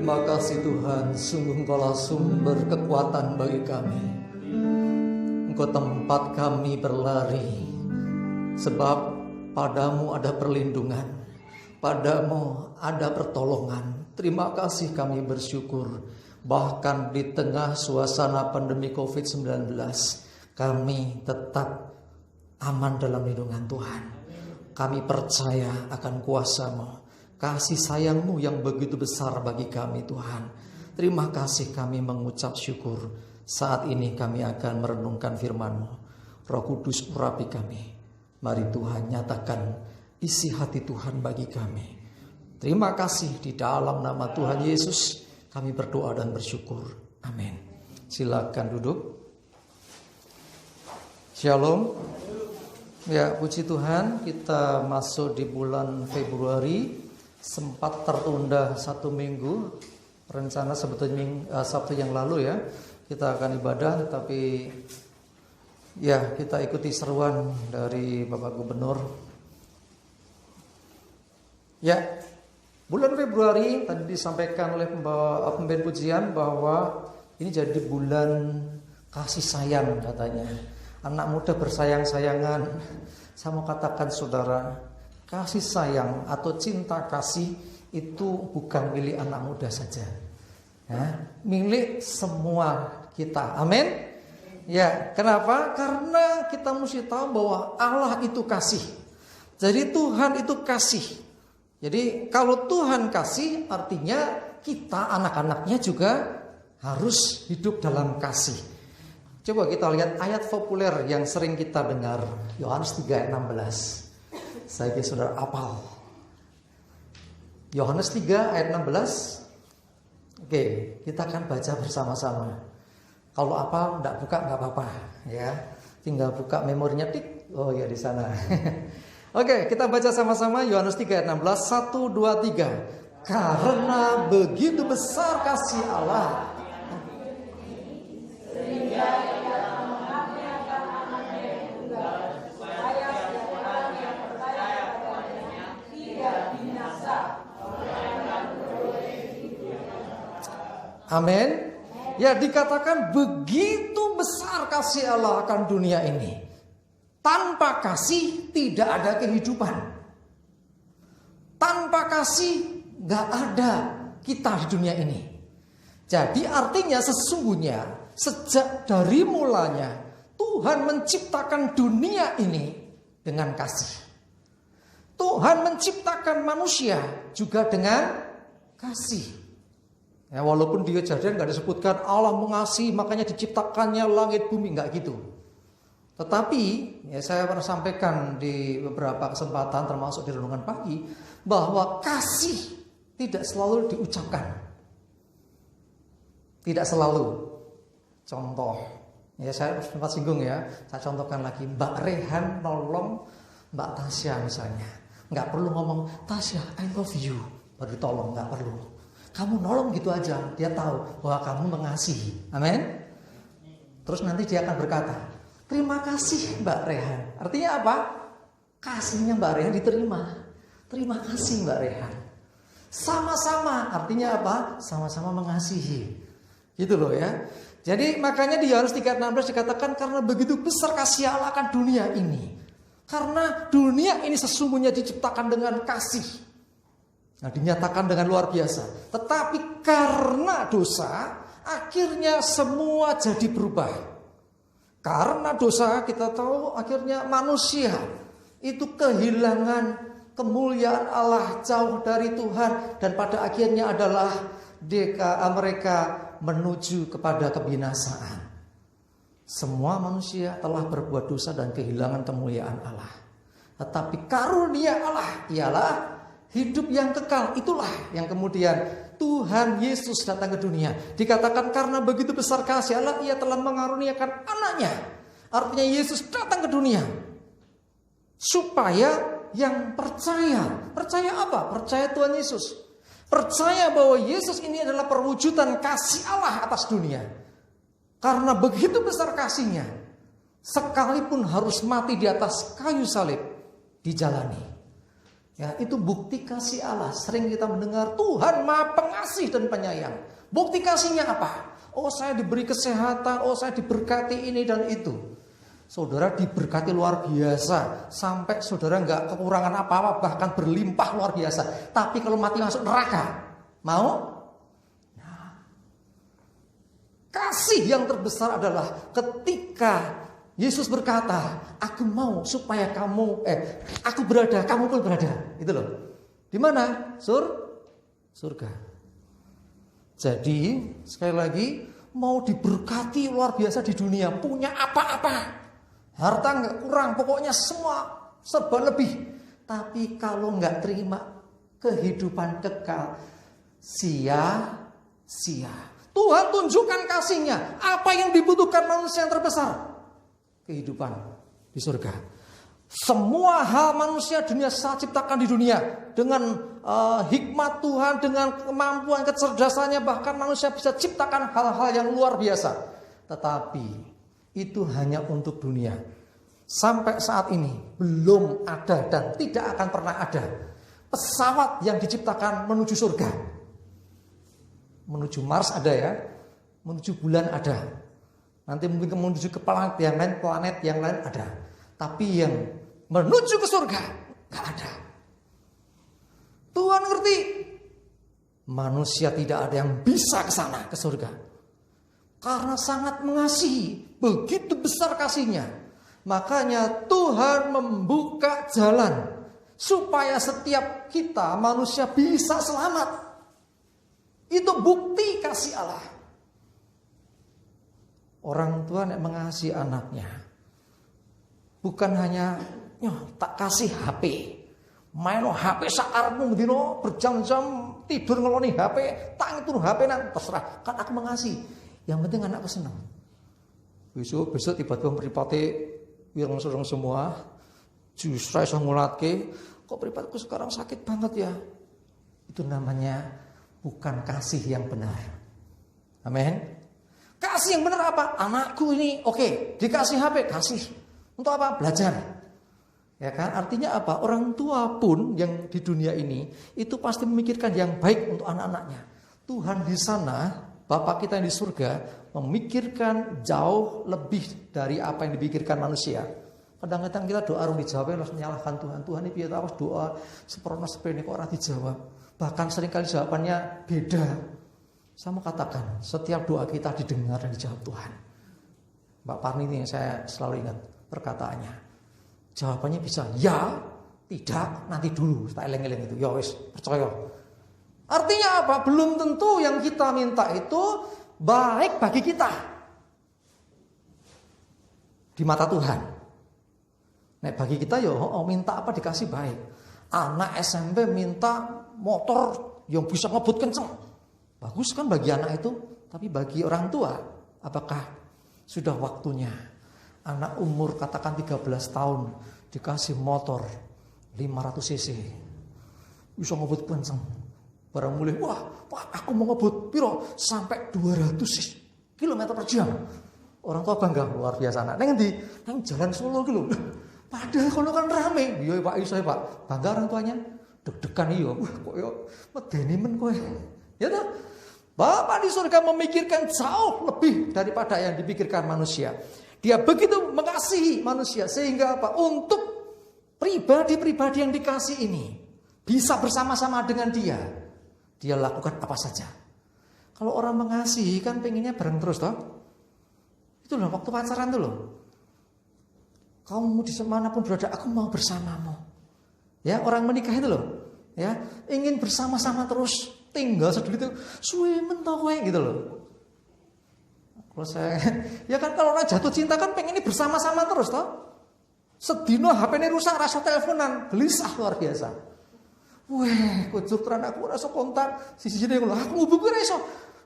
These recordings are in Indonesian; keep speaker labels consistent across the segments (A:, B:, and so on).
A: Terima kasih Tuhan, sungguh Engkaulah sumber kekuatan bagi kami. Engkau tempat kami berlari, sebab padamu ada perlindungan, padamu ada pertolongan. Terima kasih, kami bersyukur. Bahkan di tengah suasana pandemi COVID-19, kami tetap aman dalam lindungan Tuhan. Kami percaya akan kuasa-Mu, kasih sayang-Mu yang begitu besar bagi kami Tuhan. Terima kasih, kami mengucap syukur. Saat ini kami akan merenungkan firman-Mu. Roh Kudus urapi kami. Mari Tuhan nyatakan isi hati Tuhan bagi kami. Terima kasih, di dalam nama Tuhan Yesus kami berdoa dan bersyukur. Amin. Silakan duduk. Shalom. Ya, puji Tuhan, kita masuk di bulan Februari. Sempat tertunda 1 minggu. Rencana sebetulnya Sabtu yang lalu ya, kita akan ibadah, tetapi ya kita ikuti seruan dari Bapak Gubernur. Ya, bulan Februari tadi disampaikan oleh pemimpin pujian bahwa ini jadi bulan kasih sayang katanya. Anak muda bersayang-sayangan. Saya mau katakan saudara, kasih sayang atau cinta kasih itu bukan milik anak muda saja, ya, milik semua kita. Amin. Ya, kenapa? Karena kita mesti tahu bahwa Allah itu kasih. Jadi Tuhan itu kasih. Jadi kalau Tuhan kasih, artinya kita anak-anaknya juga harus hidup dalam kasih. Coba kita lihat ayat populer yang sering kita dengar, Yohanes 3 ayat 16. Saya kira saudara hafal. Yohanes 3 ayat 16. Oke, kita akan baca bersama-sama. Kalau apa enggak buka enggak apa-apa ya. Tinggal buka memorinya tik. Oh ya, di sana. Oke, kita baca sama-sama Yohanes 3 ayat 16. 1 2 3. Karena begitu besar kasih Allah sehingga amin. Ya, dikatakan begitu besar kasih Allah akan dunia ini. Tanpa kasih tidak ada kehidupan. Tanpa kasih gak ada kita di dunia ini. Jadi artinya sesungguhnya sejak dari mulanya Tuhan menciptakan dunia ini dengan kasih. Tuhan menciptakan manusia juga dengan kasih. Ya, walaupun di Kejadian nggak disebutkan Allah mengasihi makanya diciptakannya langit bumi, nggak gitu. Tetapi ya, saya pernah sampaikan di beberapa kesempatan termasuk di renungan pagi bahwa kasih tidak selalu diucapkan, tidak selalu. Contoh, ya saya sempat singgung ya, saya contohkan lagi. Mbak Rehan nolong Mbak Tasya misalnya, nggak perlu ngomong Tasya I love you baru ditolong, nggak perlu. Kamu nolong gitu aja, dia tahu bahwa kamu mengasihi. Amin. Terus nanti dia akan berkata, terima kasih Mbak Rehan. Artinya apa? Kasihnya Mbak Rehan diterima. Terima kasih Mbak Rehan. Sama-sama, artinya apa? Sama-sama mengasihi. Gitu loh ya. Jadi makanya di Yohanes 3:16 dikatakan karena begitu besar kasih Allah akan dunia ini. Karena dunia ini sesungguhnya diciptakan dengan kasih. Nah, dinyatakan dengan luar biasa. Tetapi karena dosa, akhirnya semua jadi berubah. Karena dosa, kita tahu akhirnya manusia itu kehilangan kemuliaan Allah, jauh dari Tuhan. Dan pada akhirnya adalah mereka menuju kepada kebinasaan. Semua manusia telah berbuat dosa dan kehilangan kemuliaan Allah. Tetapi karunia Allah ialah hidup yang kekal. Itulah yang kemudian Tuhan Yesus datang ke dunia. Dikatakan karena begitu besar kasih Allah, ia telah mengaruniakan anaknya. Artinya Yesus datang ke dunia supaya yang percaya. Percaya apa? Percaya Tuhan Yesus. Percaya bahwa Yesus ini adalah perwujudan kasih Allah atas dunia. Karena begitu besar kasihnya, sekalipun harus mati di atas kayu salib, dijalani. Ya, itu bukti kasih Allah. Sering kita mendengar Tuhan Maha Pengasih dan Penyayang. Bukti kasihnya apa? Oh, saya diberi kesehatan, oh saya diberkati ini dan itu. Saudara diberkati luar biasa, sampai saudara nggak kekurangan apa-apa, bahkan berlimpah luar biasa. Tapi kalau mati masuk neraka, mau? Nah, kasih yang terbesar adalah ketika Yesus berkata, aku mau supaya aku berada, kamu pun berada. Itu loh. Di mana? Surga. Jadi, sekali lagi, mau diberkati luar biasa di dunia, punya apa-apa. Harta nggak kurang, pokoknya semua serba lebih. Tapi kalau nggak terima kehidupan kekal, sia-sia. Tuhan tunjukkan kasihnya. Apa yang dibutuhkan manusia yang terbesar? Kehidupan di surga. Semua hal manusia dunia saya ciptakan di dunia dengan hikmat Tuhan, dengan kemampuan kecerdasannya, bahkan manusia bisa ciptakan hal-hal yang luar biasa. Tetapi itu hanya untuk dunia. Sampai saat ini belum ada dan tidak akan pernah ada pesawat yang diciptakan menuju surga. Menuju Mars ada ya, menuju bulan ada. Nanti mungkin menuju ke planet yang lain ada. Tapi yang menuju ke surga gak ada. Tuhan ngerti. Manusia tidak ada yang bisa ke sana, ke surga. Karena sangat mengasihi. Begitu besar kasihnya. Makanya Tuhan membuka jalan. Supaya setiap kita manusia bisa selamat. Itu bukti kasih Allah. Orang tua yang mengasihi anaknya bukan hanya tak kasih HP, main HP sakarmu dino berjam-jam tidur ngeloni HP, tak itu HP nang terserah, kan aku mengasihi. Yang penting anakku senang. Besok tiba-tiba mripate wireng-wireng semua, justru iso ngulatke, kok mripatku sekarang sakit banget ya. Itu namanya bukan kasih yang benar. Amin. Kasih yang benar apa? Anakku ini oke, dikasih HP, kasih. Untuk apa? Belajar. Ya kan? Artinya apa? Orang tua pun yang di dunia ini itu pasti memikirkan yang baik untuk anak-anaknya. Tuhan di sana, Bapa kita yang di surga, memikirkan jauh lebih dari apa yang dipikirkan manusia. Kadang-kadang kita doa orang dijawab, langsung menyalahkan Tuhan. Tuhan ini biar aku doa seperona sepene kok orang dijawab. Bahkan seringkali jawabannya beda. Saya mau katakan, setiap doa kita didengar dan dijawab Tuhan. Mbak Parni ini saya selalu ingat perkataannya. Jawabannya bisa ya, tidak, nanti dulu. Tak eleng-eleng itu, ya wis, percaya. Artinya apa? Belum tentu yang kita minta itu baik bagi kita. Di mata Tuhan. Nah bagi kita ya, minta apa dikasih baik. Anak SMP minta motor yang bisa ngebut kenceng. Bagus kan bagi anak itu, tapi bagi orang tua, apakah sudah waktunya anak umur katakan 13 tahun dikasih motor 500 cc, bisa ngebut kenceng, barang mulai, wah aku mau ngebut, piro sampai 200 km per jam, orang tua bangga luar biasa anak. Neng jalan Solo gitu, padahal kalau kan rame, iya Pak, iya Pak, bangga orang tuanya, deg-degan iya, kok ya medeni men kowe. Ya toh? Bapa di surga memikirkan jauh lebih daripada yang dipikirkan manusia. Dia begitu mengasihi manusia sehingga apa? Untuk pribadi-pribadi yang dikasih ini bisa bersama-sama dengan dia lakukan apa saja. Kalau orang mengasihi kan pengennya bareng terus toh. Itu loh waktu pacaran tuh loh. Kamu di mana pun berada, aku mau bersamamu. Ya, orang menikah itu loh. Ya, ingin bersama-sama terus. Tinggal sedikit itu suwe mentok kowe gitu loh. Kalau saya ya kan kalau orang jatuh cinta kan pengen ini bersama-sama terus toh. Sedino HP-ne rusak rasa teleponan, gelisah luar biasa. Weh, kucuk tenan aku rasa kontak sisi-sisi ngono. Aku ngubungi ra iso.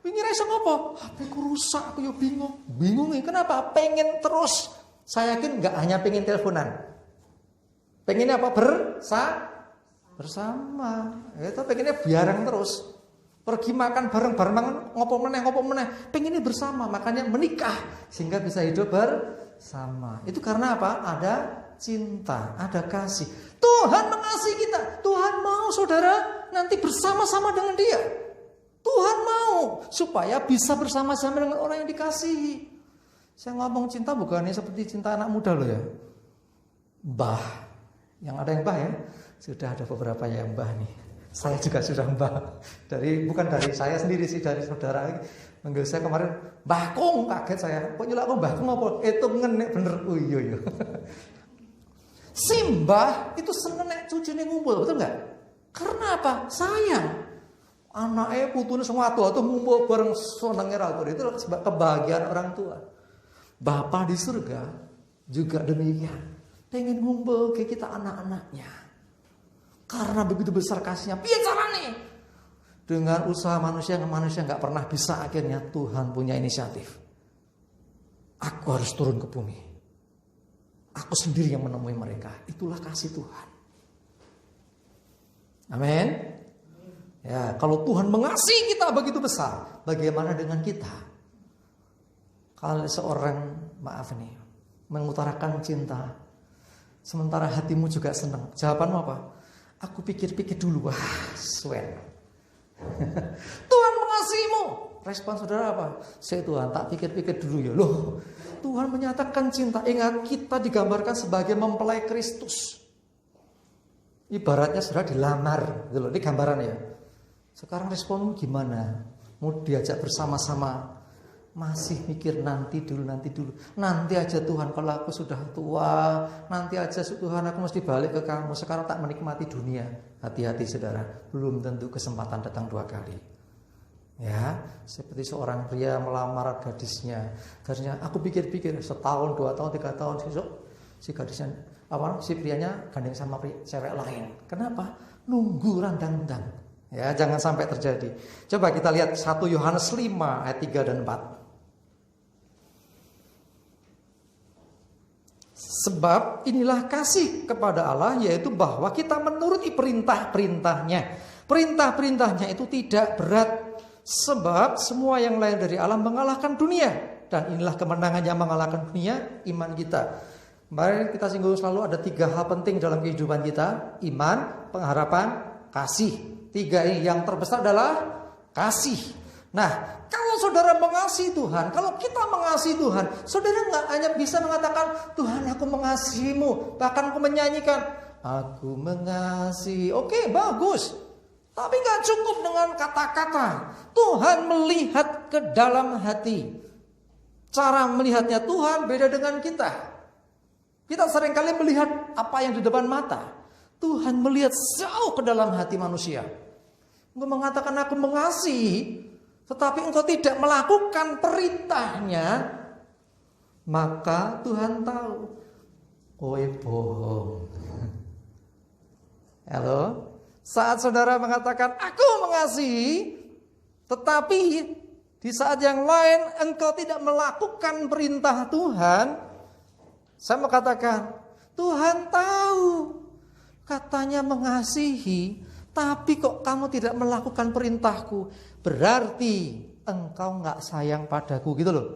A: Wingi ra iso ngopo? HP-ku rusak, aku yo bingung. Bingung nih, kenapa? Pengen terus. Saya yakin enggak hanya pengen teleponan. Pengennya apa? Bersama. Itu pengennya bareng terus. Pergi makan bareng-bareng, ngopo meneh. Pengennya bersama, makanya menikah sehingga bisa hidup bersama. Itu karena apa? Ada cinta, ada kasih. Tuhan mengasihi kita. Tuhan mau saudara nanti bersama-sama dengan Dia. Tuhan mau supaya bisa bersama-sama dengan orang yang dikasihi. Saya ngomong cinta bukannya seperti cinta anak muda loh ya. Mbah. Yang ada yang mbah ya. Sudah ada beberapa yang mbah nih. Saya juga sudah mbah. Bukan dari saya sendiri sih, dari saudara. Manggil saya kemarin, Mbah Kung, kaget saya. Kok nyelak aku Mbah Kung apa? Itu ngenek bener. Oh iya. Si mbah itu seneng nek cucine ngumpul, betul enggak? Karena apa? Sayang. Anaknya putune semua tua tuh ngumpul bareng senenge ra itu kebahagiaan orang tua. Bapa di surga juga demikian. Pengen ngumpul ke kita anak-anaknya. Karena begitu besar kasihnya. Piye carane? Dengan usaha manusia nggak pernah bisa, akhirnya Tuhan punya inisiatif. Aku harus turun ke bumi. Aku sendiri yang menemui mereka. Itulah kasih Tuhan. Amin. Ya, kalau Tuhan mengasihi kita begitu besar, bagaimana dengan kita? Kalau seorang, maaf nih, mengutarakan cinta, sementara hatimu juga senang. Jawabanmu apa? Aku pikir-pikir dulu. Wah, swear. Tuhan mengasihimu. Respon saudara apa? Saya Tuhan tak pikir-pikir dulu ya. Loh, Tuhan menyatakan cinta. Ingat, kita digambarkan sebagai mempelai Kristus. Ibaratnya saudara dilamar gitu loh. Ini gambaran ya. Sekarang responmu gimana? Mau diajak bersama-sama? Masih mikir nanti dulu. Nanti aja Tuhan, kalau aku sudah tua, nanti aja Tuhan aku mesti balik ke kamu. Sekarang tak menikmati dunia. Hati-hati saudara, belum tentu kesempatan datang 2 kali. Ya, seperti seorang pria melamar gadisnya. Gadisnya, aku pikir-pikir setahun, 2 tahun, 3 tahun besok si gadisnya si prianya gandeng sama cewek lain. Kenapa? Nunggu randang-randang. Ya, jangan sampai terjadi. Coba kita lihat 1 Yohanes 5 ayat 3 dan 4. Sebab inilah kasih kepada Allah, yaitu bahwa kita menuruti perintah-perintahnya. Perintah-perintahnya itu tidak berat, sebab semua yang lain dari Allah mengalahkan dunia. Dan inilah kemenangan yang mengalahkan dunia, iman kita. Kemarin kita singgung selalu ada 3 hal penting dalam kehidupan kita. Iman, pengharapan, kasih. 3 ini yang terbesar adalah kasih. Nah, kalau saudara mengasihi Tuhan, kalau kita mengasihi Tuhan, saudara nggak hanya bisa mengatakan, Tuhan aku mengasihimu, bahkan aku menyanyikan, aku mengasihi. Oke, bagus. Tapi nggak cukup dengan kata-kata. Tuhan melihat ke dalam hati. Cara melihatnya Tuhan beda dengan kita. Kita seringkali melihat apa yang di depan mata. Tuhan melihat jauh ke dalam hati manusia. Engkau mengatakan aku mengasihi, tetapi engkau tidak melakukan perintahnya, maka Tuhan tahu. Kowe bohong. Halo? Saat saudara mengatakan aku mengasihi, tetapi di saat yang lain engkau tidak melakukan perintah Tuhan, saya mau katakan, Tuhan tahu. Katanya mengasihi, tapi kok kamu tidak melakukan perintahku, berarti engkau gak sayang padaku, gitu loh.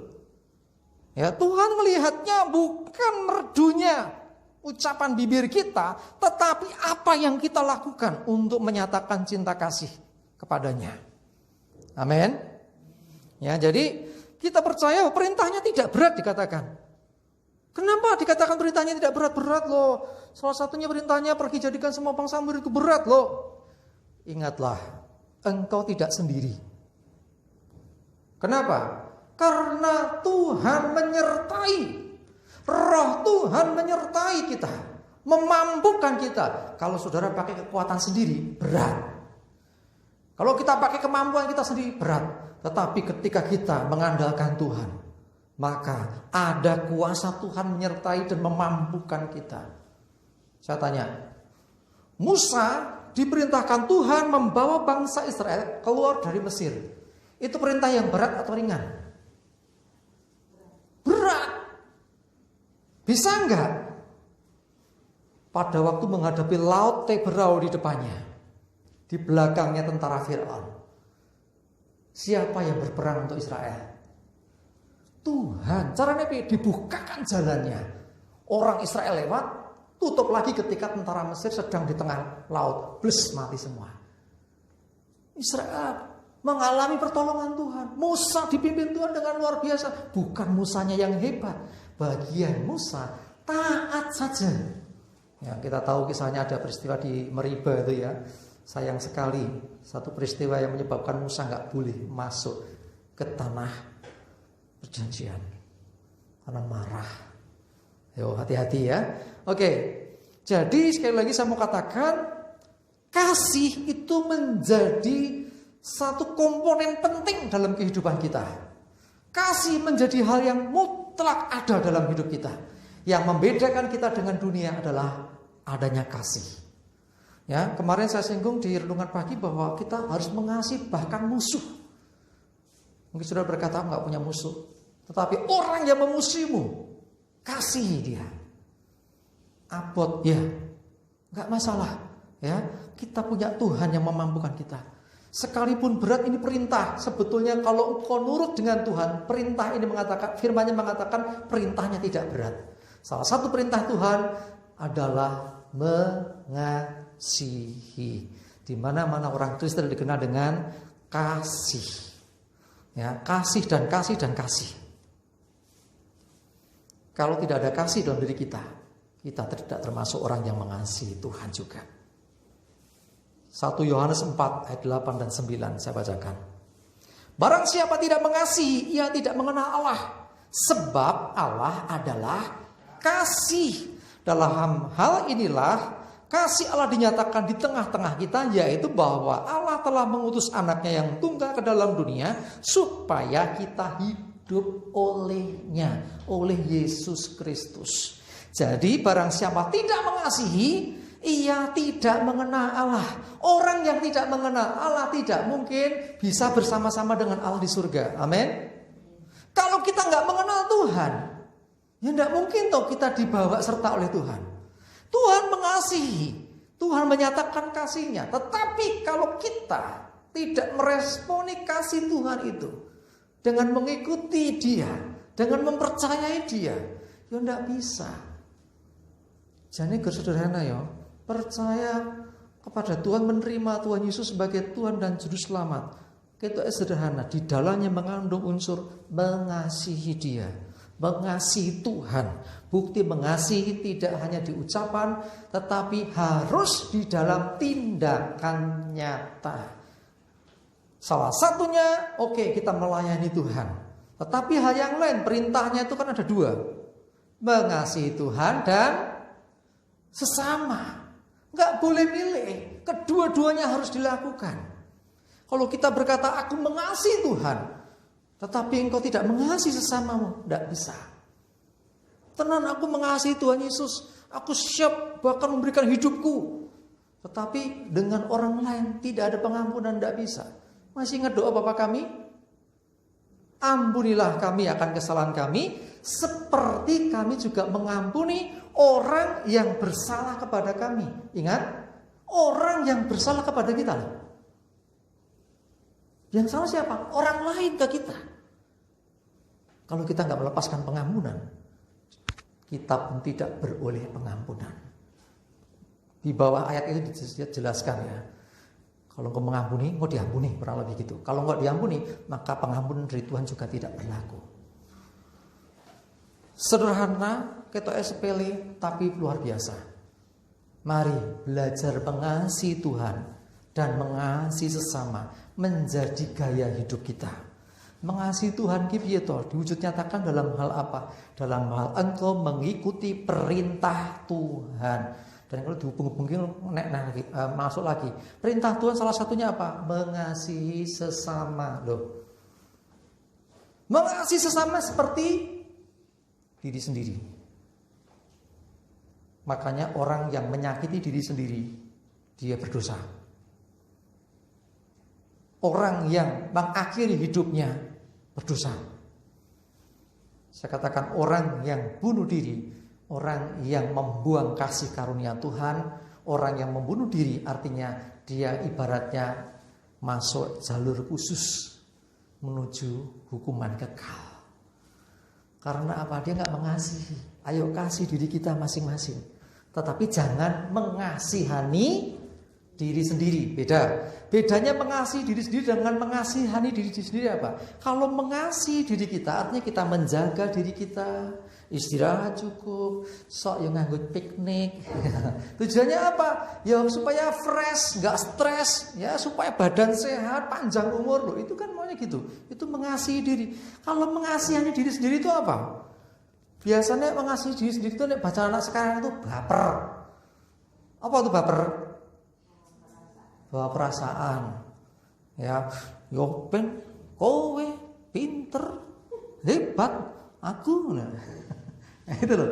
A: Ya, Tuhan melihatnya bukan merdunya ucapan bibir kita, tetapi apa yang kita lakukan untuk menyatakan cinta kasih kepadanya. Amin. Ya, jadi kita percaya perintahnya tidak berat dikatakan. Kenapa dikatakan perintahnya tidak berat-berat loh? Salah satunya perintahnya pergi jadikan semua bangsa muridku, berat loh. Ingatlah, engkau tidak sendiri. Kenapa? Karena Tuhan menyertai. Roh Tuhan menyertai kita, memampukan kita. Kalau saudara pakai kekuatan sendiri, berat. Kalau kita pakai kemampuan kita sendiri, berat. Tetapi ketika kita mengandalkan Tuhan, maka ada kuasa Tuhan menyertai dan memampukan kita. Saya tanya, Musa diperintahkan Tuhan membawa bangsa Israel keluar dari Mesir. Itu perintah yang berat atau ringan? Berat. Bisa enggak? Pada waktu menghadapi laut Teberau di depannya, di belakangnya tentara Fir'aun, siapa yang berperang untuk Israel? Tuhan. Caranya dibukakan jalannya. Orang Israel lewat, Tutup lagi ketika tentara Mesir sedang di tengah laut. Bles, mati semua. Israel mengalami pertolongan Tuhan. Musa dipimpin Tuhan dengan luar biasa. Bukan Musanya yang hebat. Bagian Musa taat saja. Ya, kita tahu kisahnya ada peristiwa di Meriba itu ya. Sayang sekali. Satu peristiwa yang menyebabkan Musa nggak boleh masuk ke tanah perjanjian. Karena marah. Yo, hati-hati ya. Oke, jadi sekali lagi saya mau katakan, kasih itu menjadi satu komponen penting dalam kehidupan kita. Kasih menjadi hal yang mutlak ada dalam hidup kita. Yang membedakan kita dengan dunia adalah adanya kasih. Ya, kemarin saya singgung di renungan pagi bahwa kita harus mengasihi bahkan musuh. Mungkin sudah berkata nggak punya musuh, tetapi orang yang memusuhimu, kasihi dia. Abot ya, nggak masalah ya. Kita punya Tuhan yang memampukan kita. Sekalipun berat ini perintah. Sebetulnya kalau engkau nurut dengan Tuhan, perintah ini mengatakan, firman-Nya mengatakan perintahnya tidak berat. Salah satu perintah Tuhan adalah mengasihi. Di mana-mana orang Kristen dikenal dengan kasih. Ya, kasih dan kasih dan kasih. Kalau tidak ada kasih dalam diri kita tidak termasuk orang yang mengasihi Tuhan juga. 1 Yohanes 4 ayat 8 dan 9 saya bacakan. Barang siapa tidak mengasihi, ia tidak mengenal Allah. Sebab Allah adalah kasih. Dalam hal inilah kasih Allah dinyatakan di tengah-tengah kita, yaitu bahwa Allah telah mengutus anaknya yang tunggal ke dalam dunia supaya kita hidup olehnya, oleh Yesus Kristus. Jadi barang siapa tidak mengasihi, ia tidak mengenal Allah. Orang yang tidak mengenal Allah tidak mungkin bisa bersama-sama dengan Allah di surga. Amin. Kalau kita nggak mengenal Tuhan, ya nggak mungkin toh kita dibawa serta oleh Tuhan. Tuhan mengasihi, Tuhan menyatakan kasih-Nya. Tetapi kalau kita tidak meresponi kasih Tuhan itu dengan mengikuti Dia, dengan mempercayai Dia, ya nggak bisa. Jadi sederhana ya, percaya kepada Tuhan, menerima Tuhan Yesus sebagai Tuhan dan Juru Selamat. Itu sederhana, di dalamnya mengandung unsur mengasihi Dia, mengasihi Tuhan. Bukti mengasihi tidak hanya di ucapan, tetapi harus di dalam tindakan nyata. Salah satunya, kita melayani Tuhan. Tetapi hal yang lain, perintahnya itu kan ada dua. Mengasihi Tuhan dan sesama. Nggak boleh milih. Kedua-duanya harus dilakukan. Kalau kita berkata, aku mengasihi Tuhan, tetapi engkau tidak mengasihi sesamamu, tidak bisa. Tenan, aku mengasihi Tuhan Yesus, aku siap bahkan memberikan hidupku. Tetapi dengan orang lain tidak ada pengampunan, tidak bisa. Masih ingat doa Bapa kami? Ampunilah kami akan kesalahan kami, seperti kami juga mengampuni orang yang bersalah kepada kami. Ingat, orang yang bersalah kepada kita. Yang salah siapa? Orang lain ke kita. Kalau kita nggak melepaskan pengampunan, kita pun tidak beroleh pengampunan. Di bawah ayat itu dijelaskan ya. Kalau engkau mengampuni, engkau diampuni, kurang lebih gitu. Kalau engkau diampuni, maka pengampunan dari Tuhan juga tidak berlaku. Sederhana, ketok sepele, tapi luar biasa. Mari belajar mengasihi Tuhan dan mengasihi sesama menjadi gaya hidup kita. Mengasihi Tuhan piye to diwujud nyatakan dalam hal apa? Dalam hal engkau mengikuti perintah Tuhan. Dan kalau dihubung-hubungin masuk lagi. Perintah Tuhan salah satunya apa? Mengasihi sesama loh. Mengasihi sesama seperti diri sendiri. Makanya orang yang menyakiti diri sendiri, dia berdosa. Orang yang mengakhiri hidupnya berdosa. Saya katakan orang yang bunuh diri, orang yang membuang kasih karunia Tuhan, orang yang membunuh diri artinya dia ibaratnya masuk jalur khusus menuju hukuman kekal. Karena apa? Dia nggak mengasihi. Ayo kasih diri kita masing-masing. tetapi jangan mengasihani diri sendiri. Bedanya mengasihi diri sendiri dengan mengasihani diri sendiri apa? Kalau mengasihi diri kita artinya kita menjaga diri kita, istirahat cukup, sok yang nganggut piknik. Tujuannya apa? Ya supaya fresh, nggak stres, ya supaya badan sehat, panjang umur loh. Itu kan maunya gitu. Itu mengasihi diri. Kalau mengasihani diri sendiri itu apa? Biasanya mengasihi diri sendiri itu baca anak sekarang itu baper. Apa itu baper? Bawa perasaan. Ya, yo ben kowe pinter, hebat, aku. Nah, itu loh.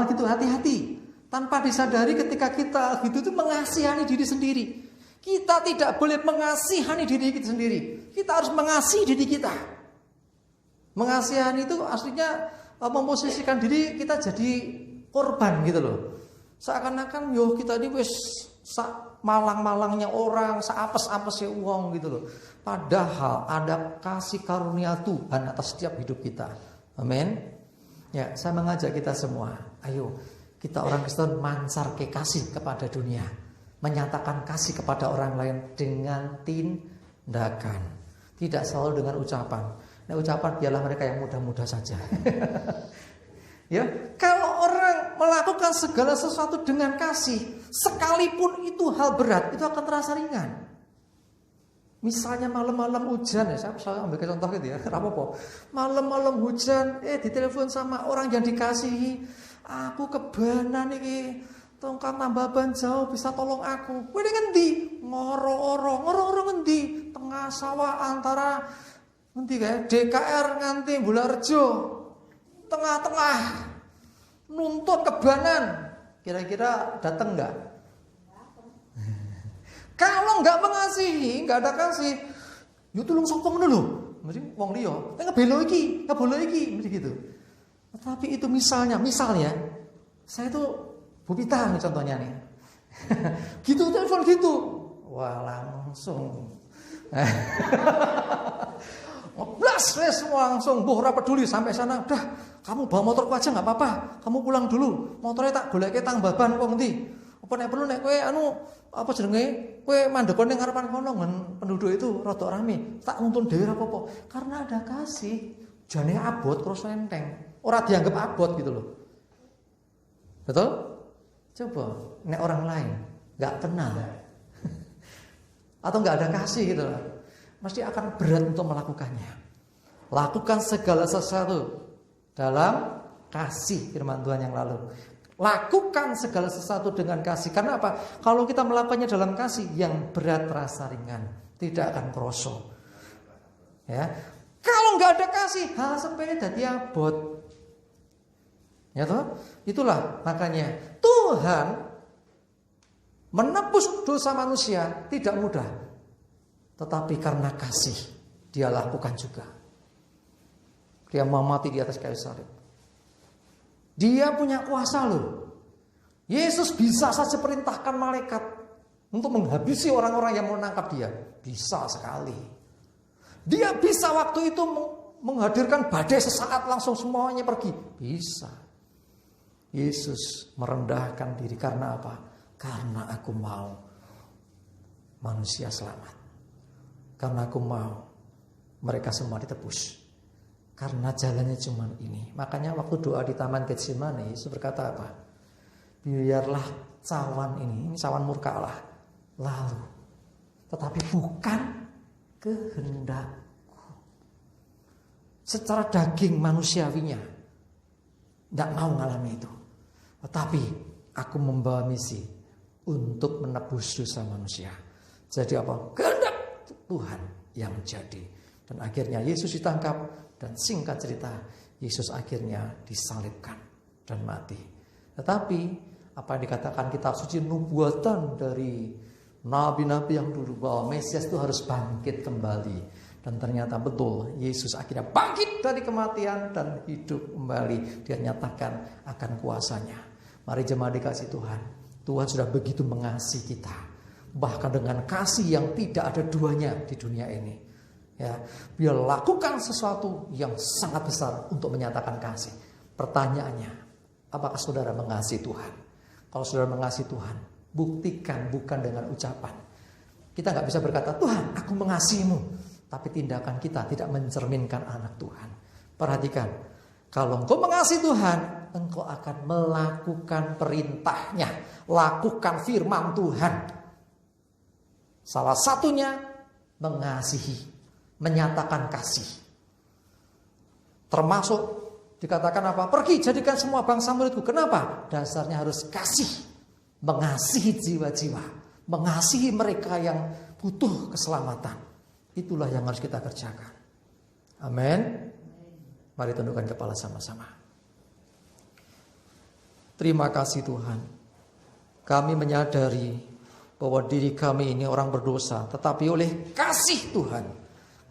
A: Gitu hati-hati. Tanpa disadari ketika kita gitu tuh mengasihani diri sendiri. Kita tidak boleh mengasihani diri kita sendiri. Kita harus mengasihi diri kita. Mengasihani itu aslinya memposisikan diri kita jadi korban gitu loh. Seakan-akan yo kita ini wis malang-malangnya orang, seapes-apesnya uang gitu loh. Padahal ada kasih karunia Tuhan atas setiap hidup kita. Amin. Ya, saya mengajak kita semua, ayo kita orang Kristen mancar ke kasih kepada dunia, menyatakan kasih kepada orang lain dengan tindakan, tidak selalu dengan ucapan. Nah, ucapan biarlah mereka yang mudah-mudah saja. Ya, kalau orang melakukan segala sesuatu dengan kasih, sekalipun itu hal berat, itu akan terasa ringan. Misalnya malam-malam hujan, ya saya ambil contoh gitu ya, apa-apa. Malam-malam hujan, ditelepon sama orang yang dikasihi, aku kebanan iki, tongkat tambah ban jauh, bisa tolong aku. Kowe ngendi? Ngoro-oro ngendi? Tengah sawah antara ngendi kae? DKR nganti Bularjo. Tengah-tengah nuntun kebanan, kira-kira datang nggak? Kalau nggak mengasihi, nggak ada kasih, yo tulung sopong dulu, mesti wong liya, ngebelo iki, mesti gitu. Tapi itu misalnya, saya tuh Bu Pita contohnya nih, gitu telepon gitu, wah langsung. Ngeblas wes langsung ora peduli sampai sana. Udah, kamu bawa motorku aja enggak apa-apa. Kamu pulang dulu. Motornya tak goleke tang baban kok ngendi. Apa nek perlu nek kowe apa jenenge? Kowe mandekon ning ngarepan kono ngen penduduk itu rada rame. Tak nuntun dhewe apa-apa. Karena ada kasih. Jane abot terus enteng. Ora dianggap abot gitu loh. Betul? Coba nek orang lain enggak kenal atau enggak ada kasih gitu loh, mesti akan berat untuk melakukannya. Lakukan segala sesuatu dalam kasih, firman Tuhan yang lalu. Lakukan segala sesuatu dengan kasih. Karena apa? Kalau kita melakukannya dalam kasih, yang berat terasa ringan, tidak akan kroso. Ya, kalau nggak ada kasih, hal sepele dadi abot. Ya toh? Itulah makanya Tuhan menebus dosa manusia tidak mudah. Tetapi karena kasih, dia lakukan juga. Dia mau mati di atas kayu salib. Dia punya kuasa loh. Yesus bisa saja perintahkan malaikat untuk menghabisi orang-orang yang mau menangkap dia. Bisa sekali. Dia bisa waktu itu menghadirkan badai sesaat langsung semuanya pergi. Bisa. Yesus merendahkan diri karena apa? Karena aku mau manusia selamat. Karena aku mau mereka semua ditebus. Karena jalannya cuma ini. Makanya waktu doa di Taman Getsemani, Yesus berkata apa? Biarlah cawan ini cawan murka Allah, lalu. Tetapi bukan kehendakku. Secara daging manusiawinya, tidak mau mengalami itu. Tetapi aku membawa misi untuk menebus dosa manusia. Jadi apa? Kehendak Tuhan yang menjadi. Dan akhirnya Yesus ditangkap. Dan singkat cerita, Yesus akhirnya disalibkan dan mati. Tetapi apa yang dikatakan kitab suci nubuatan dari nabi-nabi yang dulu bahwa Mesias itu harus bangkit kembali. Dan ternyata betul, Yesus akhirnya bangkit dari kematian dan hidup kembali. Dia nyatakan akan kuasanya. Mari jemaat dikasih Tuhan. Tuhan sudah begitu mengasihi kita. Bahkan dengan kasih yang tidak ada duanya di dunia ini. Ya, dia lakukan sesuatu yang sangat besar untuk menyatakan kasih. Pertanyaannya, apakah saudara mengasihi Tuhan? Kalau saudara mengasihi Tuhan, buktikan bukan dengan ucapan. Kita nggak bisa berkata, Tuhan, aku mengasihimu. Tapi tindakan kita tidak mencerminkan anak Tuhan. Perhatikan, kalau engkau mengasihi Tuhan, engkau akan melakukan perintahnya. Lakukan firman Tuhan. Salah satunya, mengasihi. Menyatakan kasih. Termasuk dikatakan apa? Pergi jadikan semua bangsa muridku. Kenapa? Dasarnya harus kasih. Mengasihi jiwa-jiwa. Mengasihi mereka yang butuh keselamatan. Itulah yang harus kita kerjakan. Amin. Mari tundukkan kepala sama-sama. Terima kasih Tuhan. Kami menyadari bahwa diri kami ini orang berdosa. Tetapi oleh kasih Tuhan,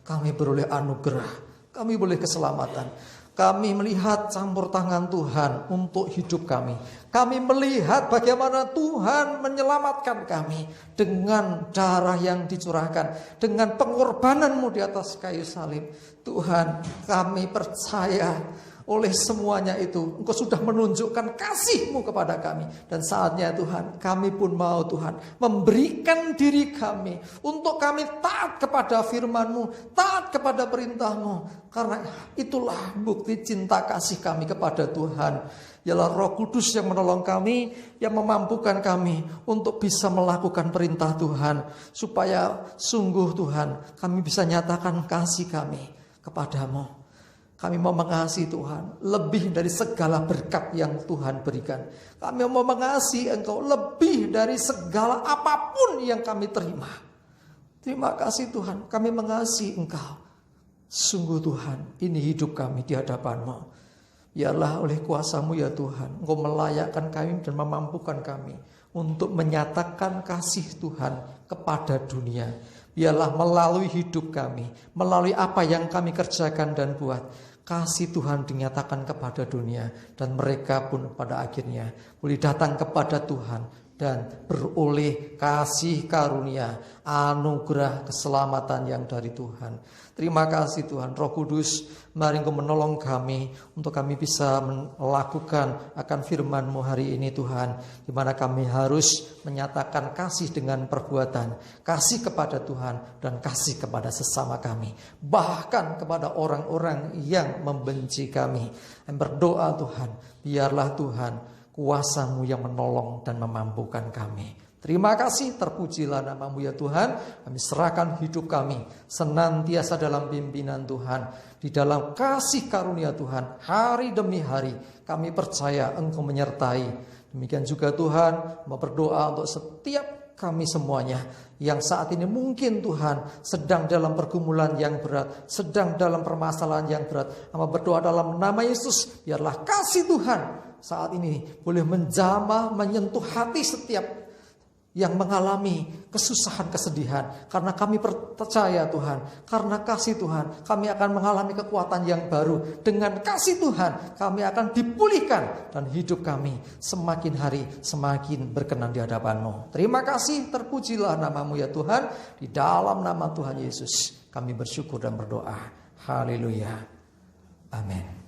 A: kami beroleh anugerah. Kami boleh keselamatan. Kami melihat campur tangan Tuhan untuk hidup kami. Kami melihat bagaimana Tuhan menyelamatkan kami dengan darah yang dicurahkan, dengan pengorbanan-Mu di atas kayu salib. Tuhan, kami percaya oleh semuanya itu Engkau sudah menunjukkan kasih-Mu kepada kami. Dan saatnya Tuhan, kami pun mau Tuhan memberikan diri kami untuk kami taat kepada firman-Mu, taat kepada perintah-Mu. Karena itulah bukti cinta kasih kami kepada Tuhan. Ialah Roh Kudus yang menolong kami, yang memampukan kami untuk bisa melakukan perintah Tuhan. Supaya sungguh Tuhan, kami bisa nyatakan kasih kami kepadamu. Kami mau mengasihi Tuhan lebih dari segala berkat yang Tuhan berikan. Kami mau mengasihi Engkau lebih dari segala apapun yang kami terima. Terima kasih Tuhan, kami mengasihi Engkau. Sungguh Tuhan, ini hidup kami di hadapan-Mu. Biarlah oleh kuasa-Mu ya Tuhan, Engkau melayakkan kami dan memampukan kami untuk menyatakan kasih Tuhan kepada dunia. Biarlah melalui hidup kami, melalui apa yang kami kerjakan dan buat, kasih Tuhan dinyatakan kepada dunia. Dan mereka pun pada akhirnya boleh datang kepada Tuhan dan beroleh kasih karunia, anugerah keselamatan yang dari Tuhan. Terima kasih Tuhan. Roh Kudus, mari Engkau menolong kami untuk kami bisa melakukan akan firman-Mu hari ini Tuhan, di mana kami harus menyatakan kasih dengan perbuatan, kasih kepada Tuhan dan kasih kepada sesama kami, bahkan kepada orang-orang yang membenci kami. Dan berdoa Tuhan, biarlah Tuhan kuasa-Mu yang menolong dan memampukan kami. Terima kasih, terpujilah nama-Mu ya Tuhan. Kami serahkan hidup kami senantiasa dalam pimpinan Tuhan, di dalam kasih karunia Tuhan. Hari demi hari kami percaya Engkau menyertai. Demikian juga Tuhan, mau berdoa untuk setiap kami semuanya yang saat ini mungkin Tuhan sedang dalam pergumulan yang berat, sedang dalam permasalahan yang berat. Kami berdoa dalam nama Yesus, biarlah kasih Tuhan saat ini boleh menjamah, menyentuh hati setiap yang mengalami kesusahan, kesedihan. Karena kami percaya Tuhan, karena kasih Tuhan, kami akan mengalami kekuatan yang baru. Dengan kasih Tuhan, kami akan dipulihkan dan hidup kami semakin hari semakin berkenan di hadapan-Mu. Terima kasih, terpujilah nama-Mu ya Tuhan. Di dalam nama Tuhan Yesus kami bersyukur dan berdoa. Haleluya. Amin.